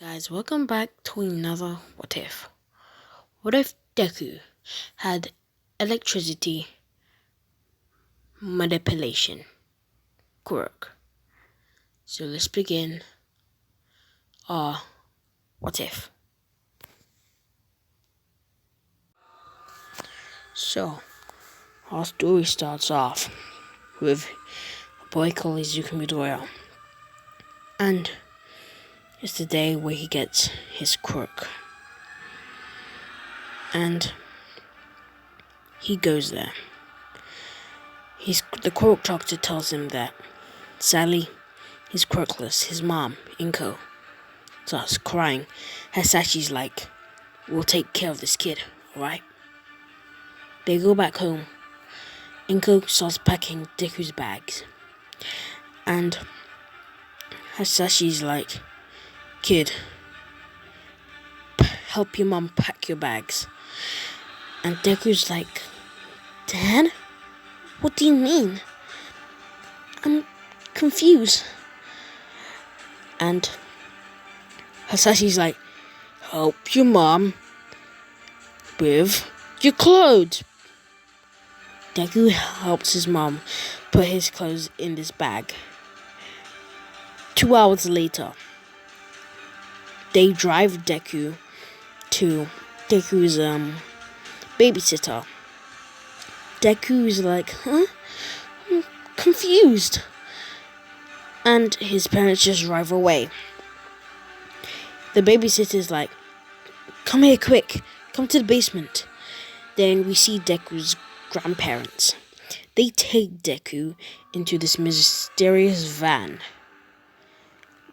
Guys, welcome back to another What If. What if Deku had electricity manipulation quirk? So let's begin our What If. So, our story starts off with a boy called Izuku Midoriya. And it's the day where he gets his quirk. And he goes there. The quirk doctor tells him that, sadly, he's quirkless. His mom, Inko, starts crying. Hasashi's like, we'll take care of this kid, alright? They go back home. Inko starts packing Deku's bags. And Hasashi's like, kid, help your mom pack your bags. And Deku's like, Dad? What do you mean? I'm confused. And Hasashi's like, help your mom with your clothes. Deku helps his mom put his clothes in this bag. 2 hours later, they drive Deku to Deku's babysitter. Deku is like, huh? I'm confused. And his parents just drive away. The babysitter's like, come here quick. Come to the basement. Then we see Deku's grandparents. They take Deku into this mysterious van.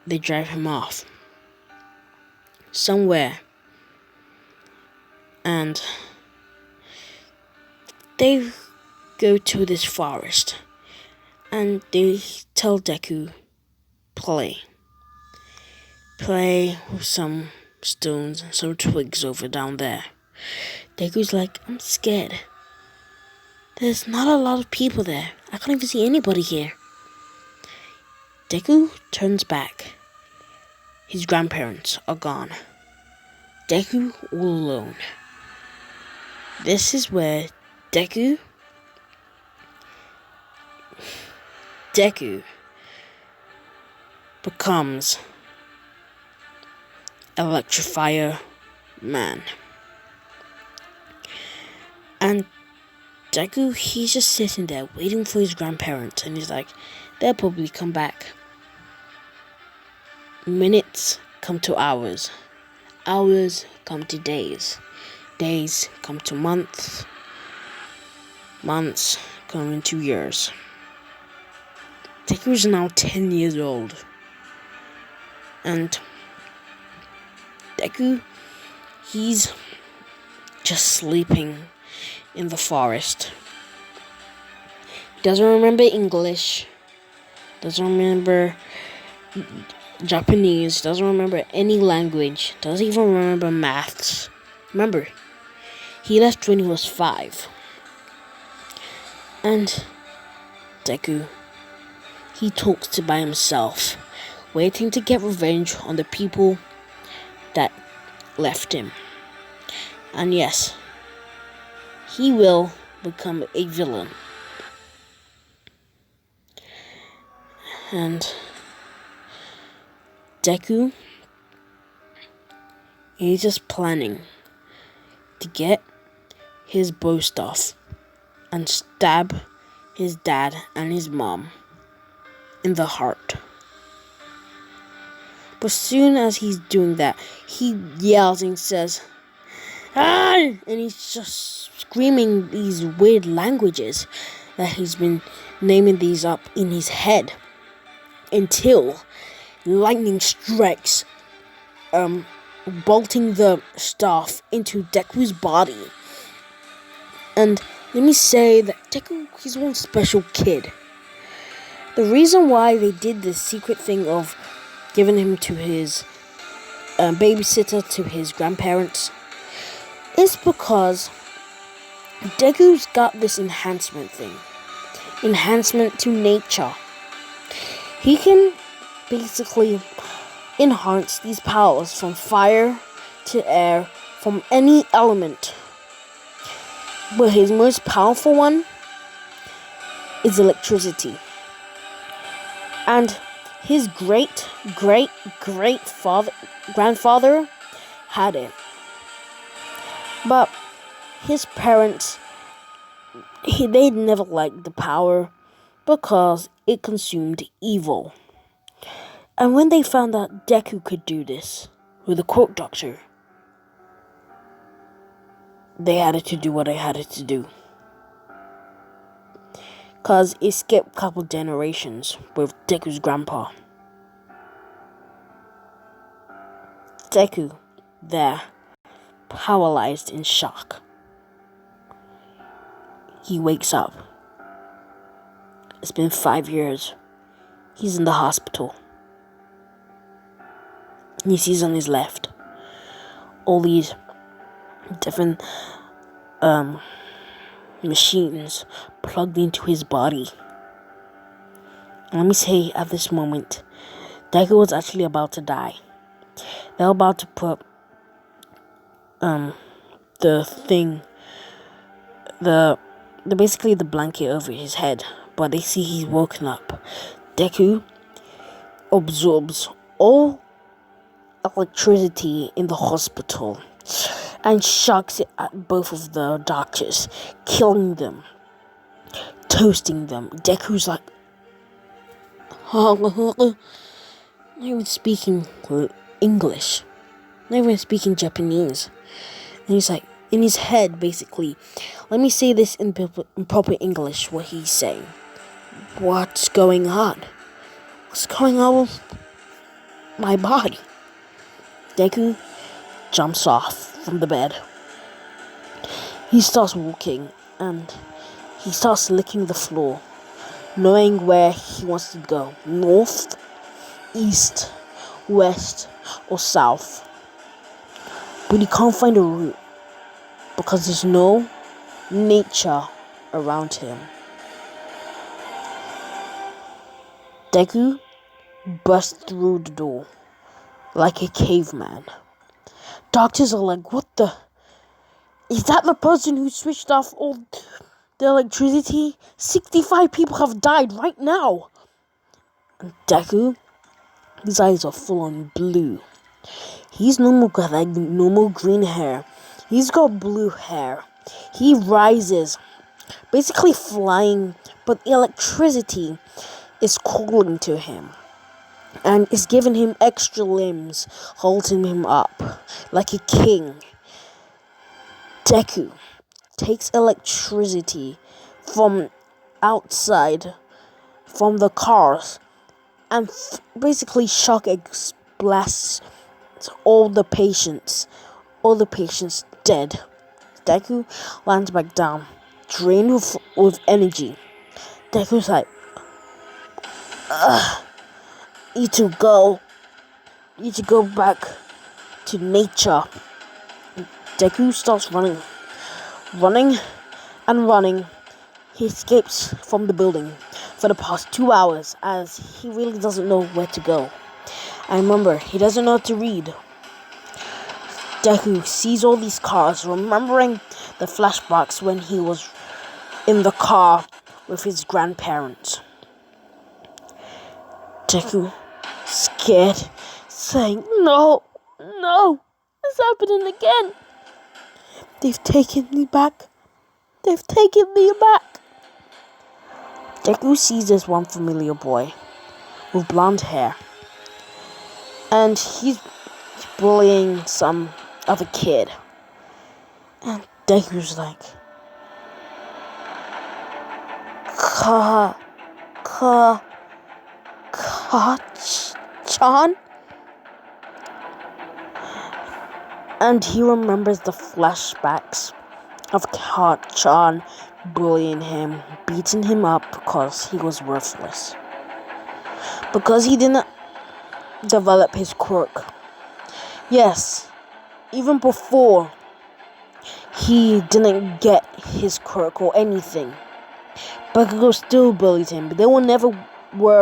They drive him off somewhere. And they go to this forest. And they tell Deku, play with some stones and some twigs over down there. Deku's like, I'm scared. There's not a lot of people there. I can't even see anybody here. Deku turns back. His grandparents are gone. Deku all alone. This is where Deku becomes Electrifier Man. And Deku, he's just sitting there waiting for his grandparents, and he's like, they'll probably come back. Minutes come to hours. Hours come to days. Days come to months. Months come into years. Deku is now 10 years old. And Deku, he's just sleeping in the forest. He doesn't remember English. Doesn't remember Japanese. Doesn't remember any language. Doesn't even remember maths. Remember, he left when he was 5. And Deku, he talks by himself, waiting to get revenge on the people that left him. And yes, he will become a villain. And Deku, he's just planning to get his bow staff and stab his dad and his mom in the heart. But soon as he's doing that, he yells and says, ah! And he's just screaming these weird languages that he's been naming these up in his head until lightning strikes, bolting the staff into Deku's body. And let me say that Deku, he's one special kid. The reason why they did this secret thing of giving him to his babysitter, to his grandparents, is because Deku's got this enhancement thing. Enhancement to nature. He can basically enhance these powers from fire to air, from any element. But his most powerful one is electricity. And his grandfather had it. But his parents, they never liked the power because it consumed evil. And when they found out Deku could do this with the quirk doctor, they had to do what they had to do. Because it skipped a couple generations with Deku's grandpa. Deku, there, paralyzed in shock. He wakes up. It's been 5 years. He's in the hospital. He sees on his left all these different machines plugged into his body. And let me say, at this moment, Deku was actually about to die. They were about to put basically the blanket over his head, but they see he's woken up. Deku absorbs all electricity in the hospital and shocks it at both of the doctors, killing them, toasting them. Deku's like, not even speaking English, not even speaking Japanese. And he's like, in his head, basically, let me say this in proper English, what he's saying. What's going on? What's going on with my body? Deku jumps off from the bed. He starts walking and he starts licking the floor, knowing where he wants to go. North, east, west, or south. But he can't find a route because there's no nature around him. Deku bursts through the door like a caveman. Doctors are like, what the? Is that the person who switched off all the electricity? 65 people have died right now. And Deku, his eyes are full on blue. He's got like normal green hair. He's got blue hair. He rises, basically flying, but the electricity is calling to him. And it's giving him extra limbs, holding him up like a king. Deku takes electricity from outside, from the cars, and basically shock blasts all the patients dead. Deku lands back down, drained with energy. Deku's like, need to go back to nature. Deku starts running. He escapes from the building for the past 2 hours as he really doesn't know where to go. And remember, he doesn't know how to read. Deku sees all these cars, remembering the flashbacks when he was in the car with his grandparents. Deku, scared, saying, no, it's happening again. They've taken me back. Deku sees this one familiar boy with blonde hair. And he's bullying some other kid. And Deku's like, Chan? And he remembers the flashbacks of Chan bullying him, beating him up because he was worthless. Because he didn't develop his quirk. Yes, even before he didn't get his quirk or anything, Bakugo still bullied him, but they were never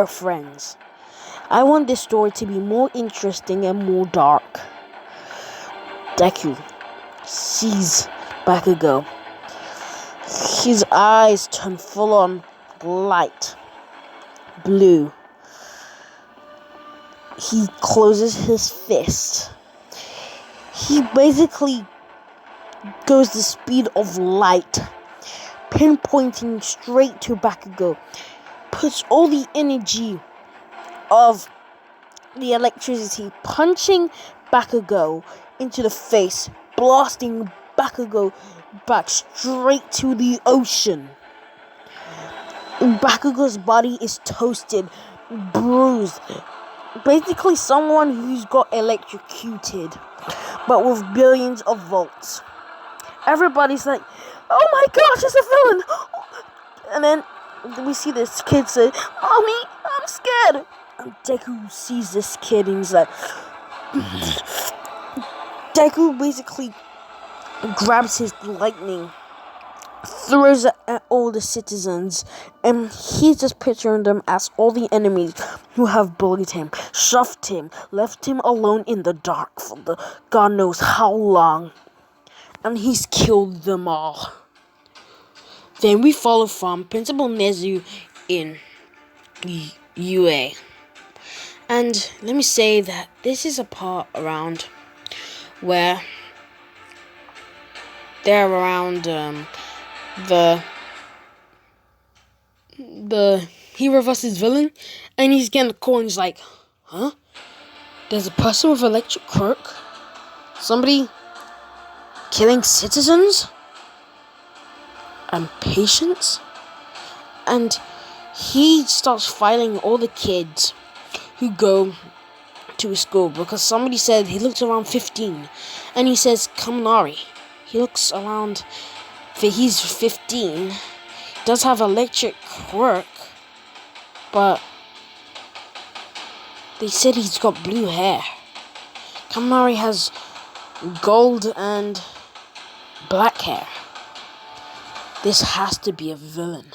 friends. I want this story to be more interesting and more dark. Deku sees Bakugo. His eyes turn full on light blue. He closes his fist. He basically goes the speed of light, pinpointing straight to Bakugo. Puts all the energy of the electricity, punching Bakugo into the face, blasting Bakugo back straight to the ocean. Bakugo's body is toasted, bruised. Basically someone who's got electrocuted, but with billions of volts. Everybody's like, oh my gosh, it's a villain! And then we see this kid say, Mommy, I'm scared! And Deku sees this kid and he's like... Deku basically grabs his lightning, throws it at all the citizens, and he's just picturing them as all the enemies who have bullied him, shoved him, left him alone in the dark for the God knows how long. And he's killed them all. Then we follow from Principal Nezu in UA. And let me say that this is a part around where they're around the hero versus villain, and he's getting a call and he's like, huh? There's a person with electric quirk? Somebody killing citizens? And patients? And he starts fighting all the kids who go to his school because somebody said he looks around 15. And he says, Kaminari. He looks around, he's 15. Does have electric quirk, but they said he's got blue hair. Kaminari has gold and black hair. This has to be a villain.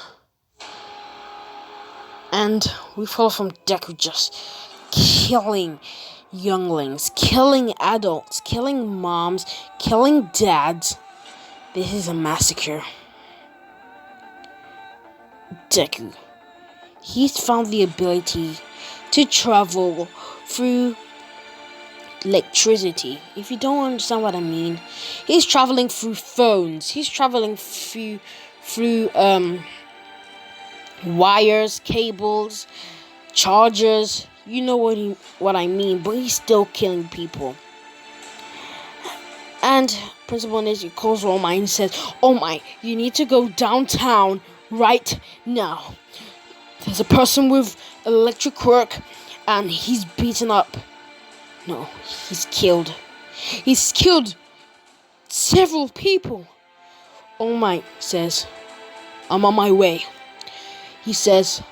And we follow from Deku just killing younglings, killing adults, killing moms, killing dads. This is a massacre. Deku, he's found the ability to travel through electricity. If you don't understand what I mean, he's traveling through phones. He's traveling through wires, cables, chargers. You know what I mean, but he's still killing people. And Principal Nezu calls All Might and says, Oh Might, you need to go downtown right now. There's a person with electric quirk and he's beaten up. No, he's killed. He's killed several people. All Might says, I'm on my way. He says,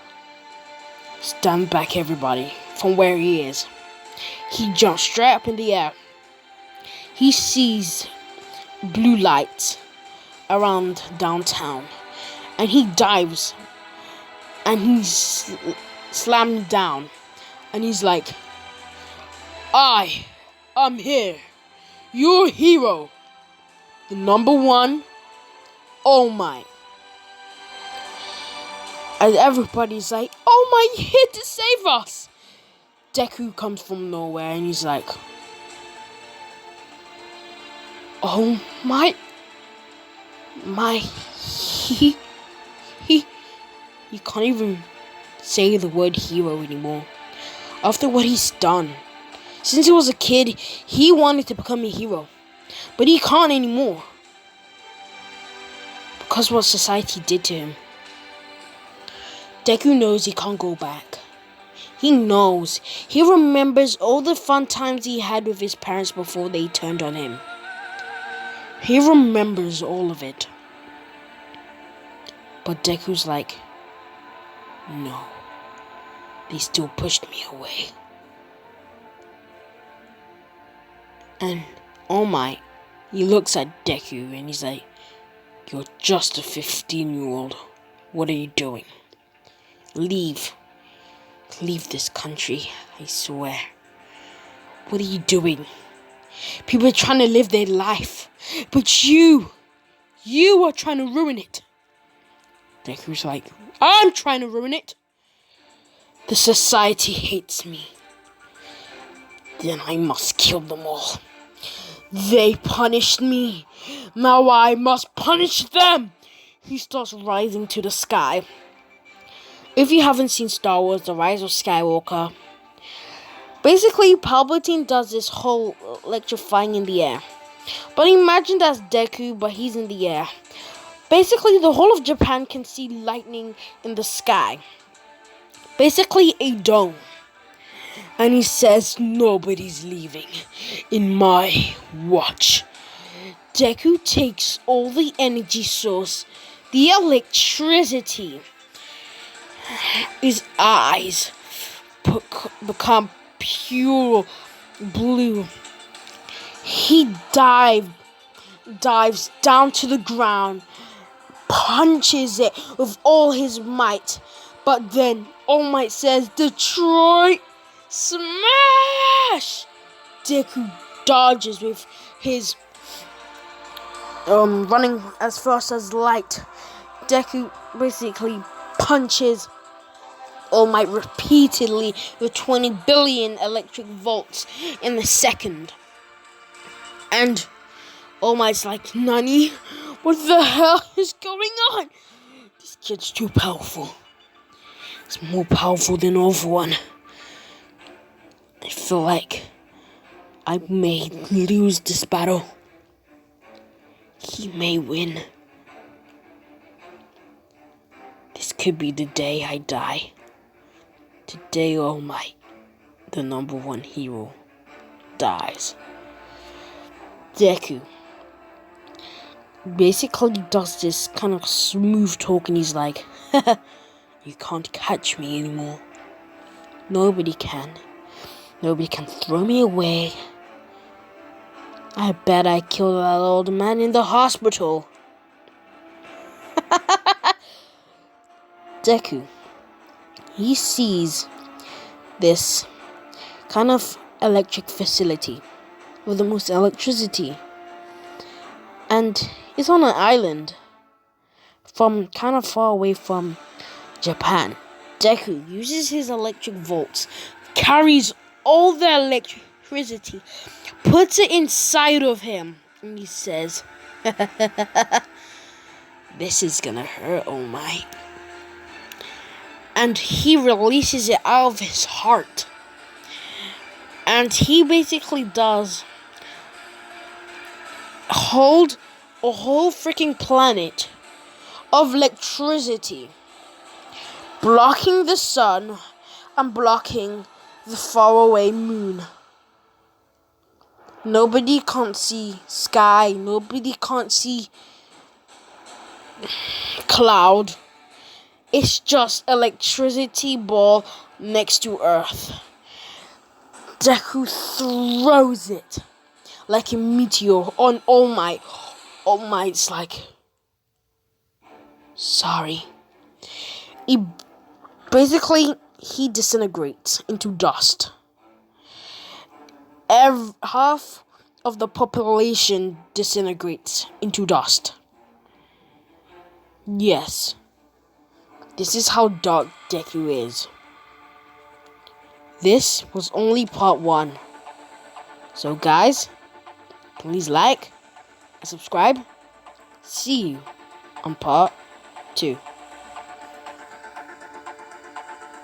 stand back everybody from where he is. He jumps straight up in the air. He sees blue lights around downtown. And he dives. And he's slammed down. And he's like, I'm here. Your hero. The number one, All Might. And everybody's like, Oh Might, you're here to save us. Deku comes from nowhere and he's like, Oh Might. He can't even say the word hero anymore. After what he's done. Since he was a kid, he wanted to become a hero. But he can't anymore. Because what society did to him. Deku knows he can't go back. He knows. He remembers all the fun times he had with his parents before they turned on him. He remembers all of it. But Deku's like, no. They still pushed me away. And All Might, he looks at Deku and he's like, you're just a 15-year-old. What are you doing? Leave. Leave this country I swear. What are you doing? People are trying to live their life. But you are trying to ruin it. Deku's like, I'm trying to ruin it. The society hates me. Then I must kill them all. They punished me. Now I must punish them. He starts rising to the sky. If you haven't seen Star Wars: The Rise of Skywalker, basically Palpatine does this whole electrifying in the air. But imagine that's Deku, but he's in the air. Basically, the whole of Japan can see lightning in the sky. Basically, a dome. And he says, nobody's leaving in my watch. Deku takes all the energy source, the electricity. His eyes become pure blue. He dives down to the ground, punches it with all his might. But then All Might says, Detroit, smash! Deku dodges with his running as fast as light. Deku basically punches All Might repeatedly with 20 billion electric volts in a second. And All Might's like, Nani? What the hell is going on? This kid's too powerful. It's more powerful than Overone. I feel like I may lose this battle. He may win. This could be the day I die. Today All Might, the number one hero, dies. Deku basically does this kind of smooth talk and he's like, you can't catch me anymore. Nobody can. Nobody can throw me away. I bet I killed that old man in the hospital. Deku, he sees this kind of electric facility with the most electricity. And it's on an island from kind of far away from Japan. Deku uses his electric volts, carries all the electricity, puts it inside of him, and he says, this is gonna hurt, All Might. And he releases it out of his heart. And he basically does hold a whole freaking planet of electricity, blocking the sun and blocking the faraway moon. Nobody can't see sky. Nobody can't see cloud. It's just electricity ball next to Earth. Deku throws it like a meteor on All Might. All Might's like, sorry. He disintegrates into dust. Half of the population disintegrates into dust. Yes. This is how dark Deku is. This was only part 1. So guys, please like and subscribe. See you on part 2.